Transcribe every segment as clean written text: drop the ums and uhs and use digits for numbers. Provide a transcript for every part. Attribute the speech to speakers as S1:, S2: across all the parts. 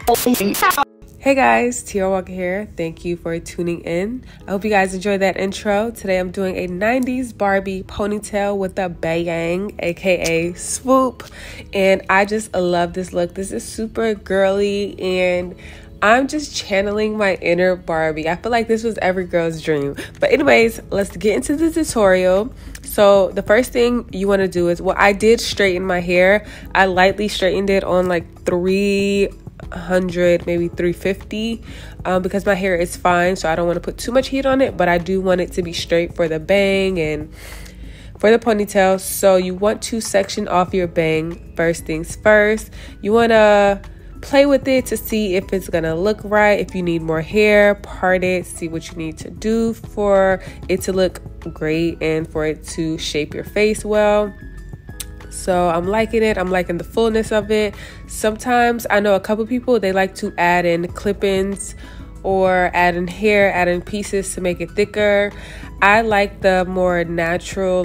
S1: Hey guys, Teaira Walker here. Thank you for tuning in. I hope you guys enjoyed that intro. Today I'm doing a 90s Barbie ponytail with a bang, aka Swoop. And I just love this look. This is super girly and I'm just channeling my inner Barbie. I feel like this was every girl's dream. But anyways, let's get into the tutorial. So the first thing you want to do is, well, I did straighten my hair. I lightly straightened it on like 300, maybe 350, because my hair is fine, so I don't want to put too much heat on it, but I do want it to be straight for the bang and for the ponytail. So you want to section off your bang. First things first, you want to play with it to see if it's gonna look right. If you need more hair, part it, see what you need to do for it to look great and for it to shape your face well. So I'm liking it. I'm liking the fullness of it. Sometimes I know a couple people, they like to add in clip-ins or add in hair, add in pieces to make it thicker. I like the more natural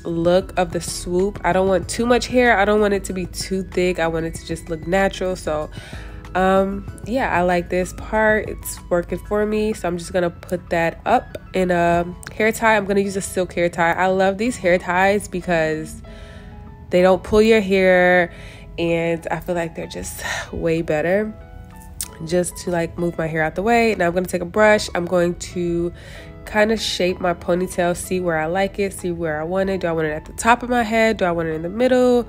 S1: look of the Swoop. I don't want too much hair. I don't want it to be too thick. I want it to just look natural. So yeah, I like this part. It's working for me. So I'm just gonna put that up in a hair tie. I'm gonna use a silk hair tie. I love these hair ties because they don't pull your hair and I feel like they're just way better. Just to like move my hair out the way. Now I'm gonna take a brush. I'm going to kind of shape my ponytail, see where I like it, see where I want it. Do I want it at the top of my head? Do I want it in the middle?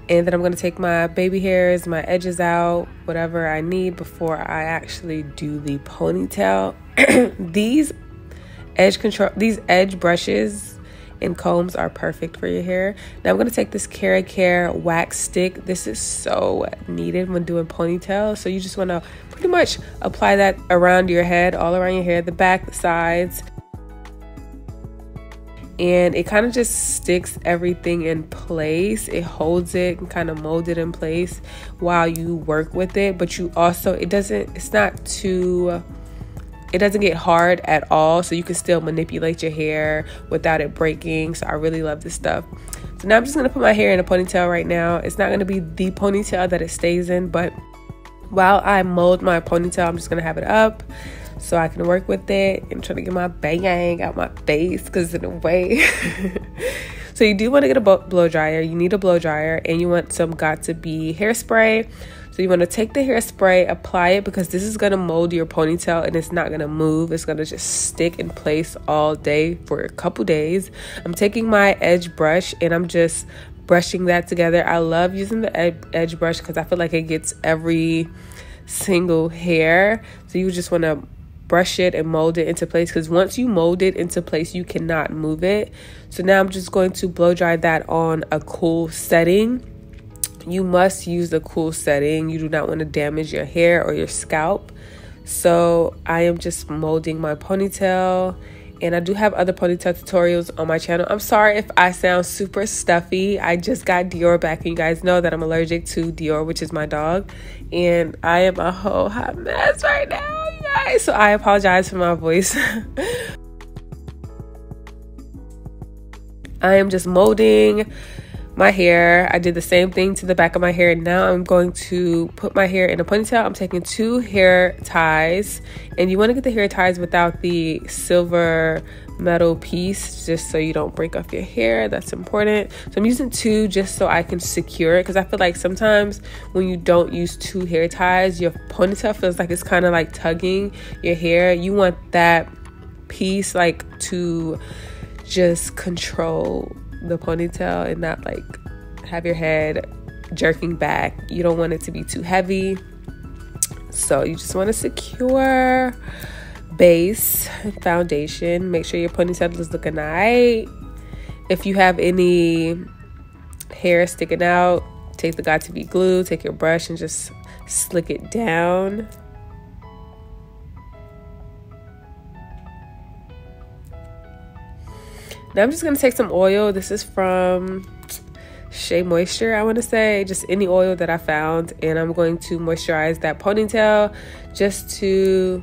S1: And then I'm going to take my baby hairs, my edges out, whatever I need before I actually do the ponytail. These edge brushes and combs are perfect for your hair. Now I'm going to take this Care wax stick. This is so needed when doing ponytails. So you just want to pretty much apply that around your head, all around your hair, the back, the sides. And it kind of just sticks everything in place. It holds it and kind of mold it in place while you work with it. But you also, it doesn't get hard at all. So you can still manipulate your hair without it breaking. So I really love this stuff. So now I'm just going to put my hair in a ponytail right now. It's not going to be the ponytail that it stays in, but while I mold my ponytail, I'm just going to have it up so I can work with it and try to get my bang out my face because it's in a way. So you do want to get a blow dryer. You need a blow dryer and you want some Got2b hairspray. So you want to take the hairspray, apply it because this is going to mold your ponytail and it's not going to move. It's going to just stick in place all day for a couple days. I'm taking my edge brush and I'm just brushing that together. I love using the edge brush because I feel like it gets every single hair. So you just want to brush it and mold it into place because once you mold it into place, you cannot move it. So now I'm just going to blow dry that on a cool setting. You must use the cool setting. You do not want to damage your hair or your scalp. So I am just molding my ponytail. And I do have other ponytail tutorials on my channel. I'm sorry if I sound super stuffy. I just got Dior back. And you guys know that I'm allergic to Dior, which is my dog. And I am a whole hot mess right now, you guys. So I apologize for my voice. I am just molding my hair. I did the same thing to the back of my hair. Now I'm going to put my hair in a ponytail. I'm taking 2 hair ties, and you want to get the hair ties without the silver metal piece just so you don't break off your hair. That's important. So I'm using 2 just so I can secure it because I feel like sometimes when you don't use 2 hair ties, your ponytail feels like it's kind of like tugging your hair. You want that piece like to just control the ponytail and not like have your head jerking back. You don't want it to be too heavy. So you just want to secure base and foundation. Make sure your ponytail is looking nice. If you have any hair sticking out, take the Got2b glue, take your brush and just slick it down. Now I'm just going to take some oil. This is from Shea Moisture, I want to say. Just any oil that I found. And I'm going to moisturize that ponytail just to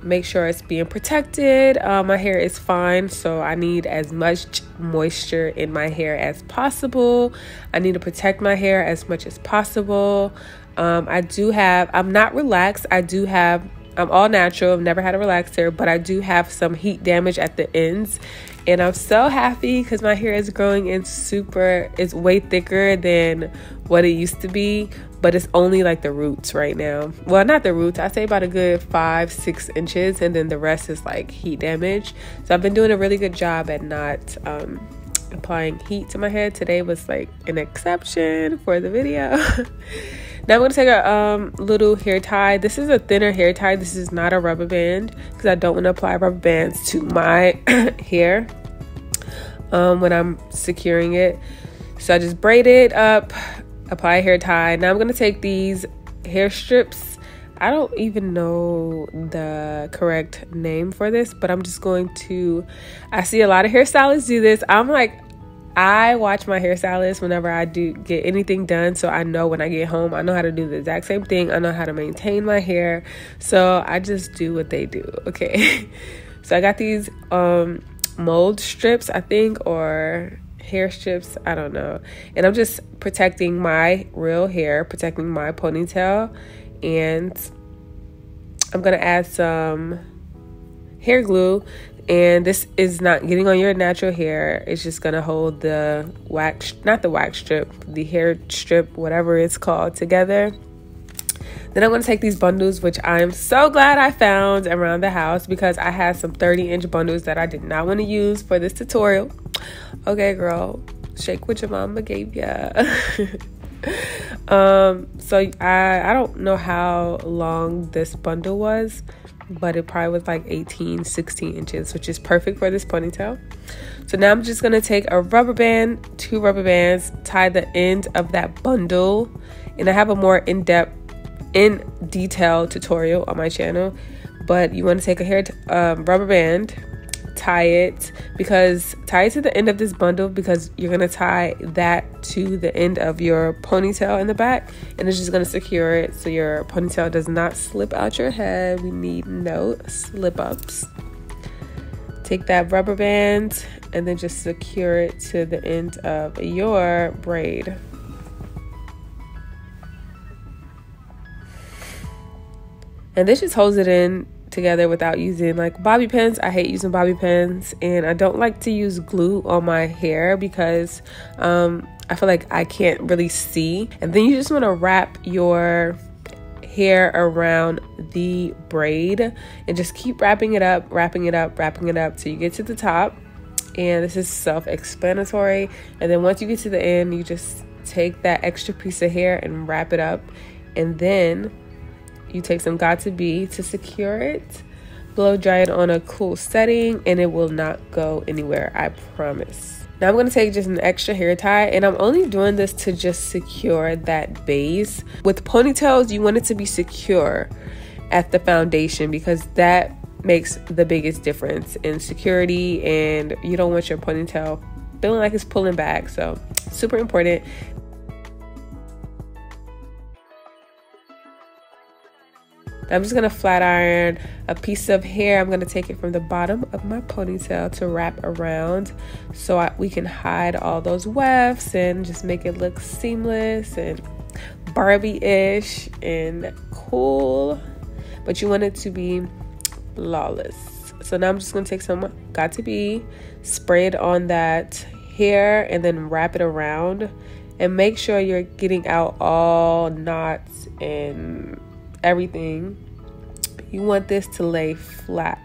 S1: make sure it's being protected. My hair is fine, so I need as much moisture in my hair as possible. I need to protect my hair as much as possible. I'm not relaxed. I'm all natural. I've never had a relaxer, but I do have some heat damage at the ends. And I'm so happy because my hair is growing in it's way thicker than what it used to be, but it's only like the roots right now. Well, not the roots. I say about a good 5-6 inches, and then the rest is like heat damage. So I've been doing a really good job at not applying heat to my head. Today was like an exception for the video. Now I'm going to take a little hair tie. This is a thinner hair tie. This is not a rubber band because I don't want to apply rubber bands to my hair when I'm securing it. So I just braid it up, apply a hair tie. Now I'm going to take these hair strips. I don't even know the correct name for this, but I'm just going to, I see a lot of hairstylists do this. I watch my hairstylist whenever I do get anything done, so I know when I get home, I know how to do the exact same thing. I know how to maintain my hair, so I just do what they do, okay? So I got these mold strips, I think, or hair strips, I don't know. And I'm just protecting my real hair, protecting my ponytail, and I'm gonna add some hair glue. And this is not getting on your natural hair. It's just gonna hold the wax, not the wax strip, the hair strip, whatever it's called, together. Then I'm gonna take these bundles, which I'm so glad I found around the house because I had some 30-inch bundles that I did not want to use for this tutorial. Okay, girl, shake what your mama gave ya. So I don't know how long this bundle was, but it probably was like 16 inches, which is perfect for this ponytail. So now I'm just gonna take a rubber band, 2 rubber bands, tie the end of that bundle, and I have a more in detail tutorial on my channel. But you want to take a rubber band, tie it to the end of this bundle, because you're gonna tie that to the end of your ponytail in the back, and it's just gonna secure it so your ponytail does not slip out your head. We need no slip ups. Take that rubber band and then just secure it to the end of your braid. And this just holds it in together without using like bobby pins. I hate using bobby pins, and I don't like to use glue on my hair because I feel like I can't really see. And then you just want to wrap your hair around the braid and just keep wrapping it up till you get to the top. And this is self-explanatory. And then once you get to the end, you just take that extra piece of hair and wrap it up, and then you take some Got2b to secure it. Blow dry it on a cool setting, and it will not go anywhere, I promise. Now I'm going to take just an extra hair tie, and I'm only doing this to just secure that base. With ponytails, you want it to be secure at the foundation because that makes the biggest difference in security, and you don't want your ponytail feeling like it's pulling back. So super important. I'm just gonna flat iron a piece of hair. I'm gonna take it from the bottom of my ponytail to wrap around so we can hide all those wefts and just make it look seamless and Barbie-ish and cool, but you want it to be flawless. So now I'm just gonna take some Got2b, spray it on that hair, and then wrap it around, and make sure you're getting out all knots and everything. You want this to lay flat.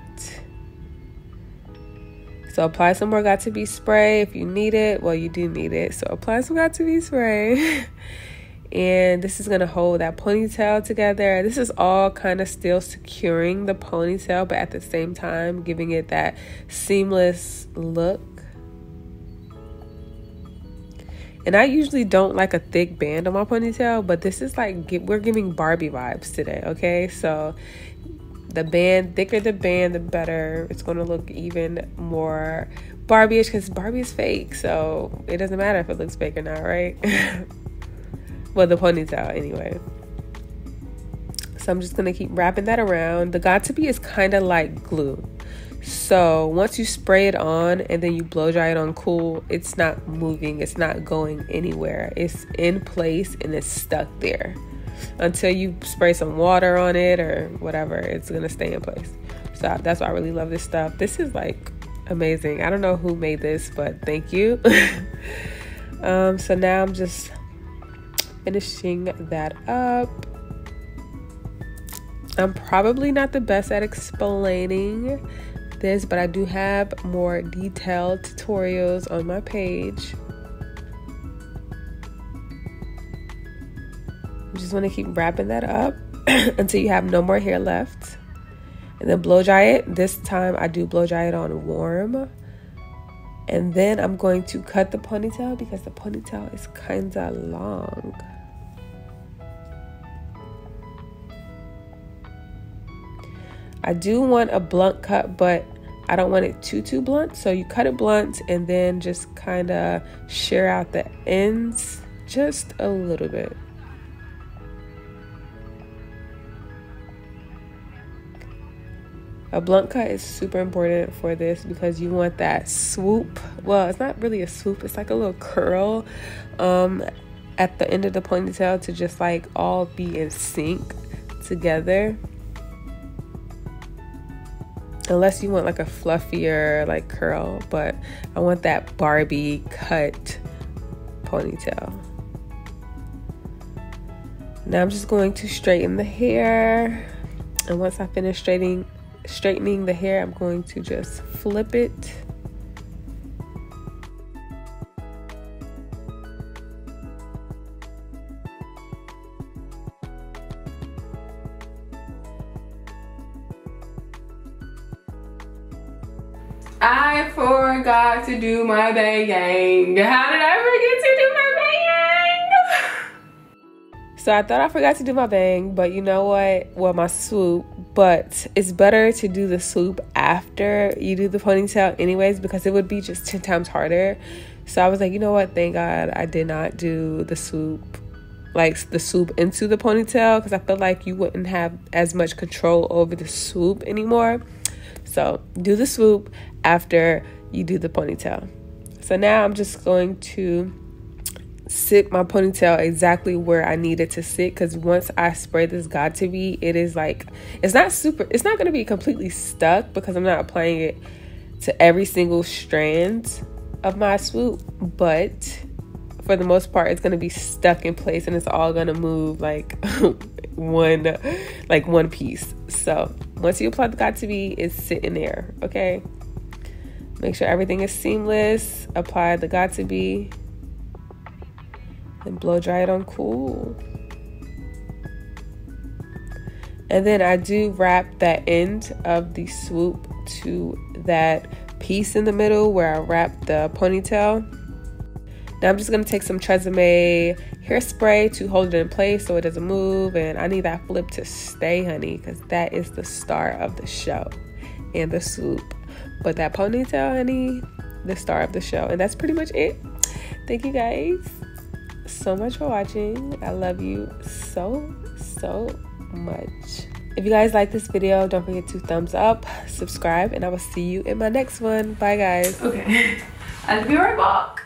S1: So apply some more Got2b spray if you need it. Well, you do need it, so apply some Got2b spray. And this is gonna hold that ponytail together. This is all kind of still securing the ponytail, but at the same time giving it that seamless look. And I usually don't like a thick band on my ponytail, but this is like, we're giving Barbie vibes today, okay? So the band, thicker the band, the better. It's gonna look even more Barbie-ish because Barbie is fake, so it doesn't matter if it looks fake or not, right? Well, the ponytail anyway. So I'm just gonna keep wrapping that around. The Got2b is kind of like glue. So once you spray it on and then you blow dry it on cool, it's not moving, it's not going anywhere. It's in place and it's stuck there. until you spray some water on it or whatever. It's gonna stay in place. So that's why I really love this stuff. This is like amazing. I don't know who made this, but thank you. So now I'm just finishing that up. I'm probably not the best at explaining this, but I do have more detailed tutorials on my page. You just want to keep wrapping that up until you have no more hair left. And then blow dry it. This time I do blow dry it on warm. And then I'm going to cut the ponytail because the ponytail is kind of long. I do want a blunt cut, but I don't want it too blunt. So you cut it blunt and then just kind of shear out the ends just a little bit. A blunt cut is super important for this because you want that swoop. Well, it's not really a swoop. It's like a little curl at the end of the ponytail to just like all be in sync together. Unless you want like a fluffier like curl, but I want that Barbie cut ponytail. Now I'm just going to straighten the hair, and once I finish straightening the hair, I'm going to just flip it. I forgot to do my bang. How did I forget to do my bang? So I thought I forgot to do my bang, but you know what? Well, my swoop. But it's better to do the swoop after you do the ponytail anyways, because it would be just 10 times harder. So I was like, you know what? Thank God I did not do the swoop, like the swoop into the ponytail, because I feel like you wouldn't have as much control over the swoop anymore. So do the swoop after you do the ponytail. So now I'm just going to sit my ponytail exactly where I need it to sit, because once I spray this got2b, it is like, it's not going to be completely stuck because I'm not applying it to every single strand of my swoop, but for the most part it's going to be stuck in place and it's all going to move like one piece. So once you apply the got2b, it's sitting there. Okay, make sure everything is seamless. Apply the got2b and blow dry it on cool. And then I do wrap that end of the swoop to that piece in the middle where I wrap the ponytail. Now I'm just going to take some Tresemme hairspray to hold it in place so it doesn't move. And I need that flip to stay, honey, because that is the star of the show and the swoop. But that ponytail, honey, the star of the show. And that's pretty much it. Thank you guys so much for watching. I love you so much. If you guys like this video, don't forget to thumbs up, subscribe, and I will see you in my next one. Bye guys. Okay, I'll be right back.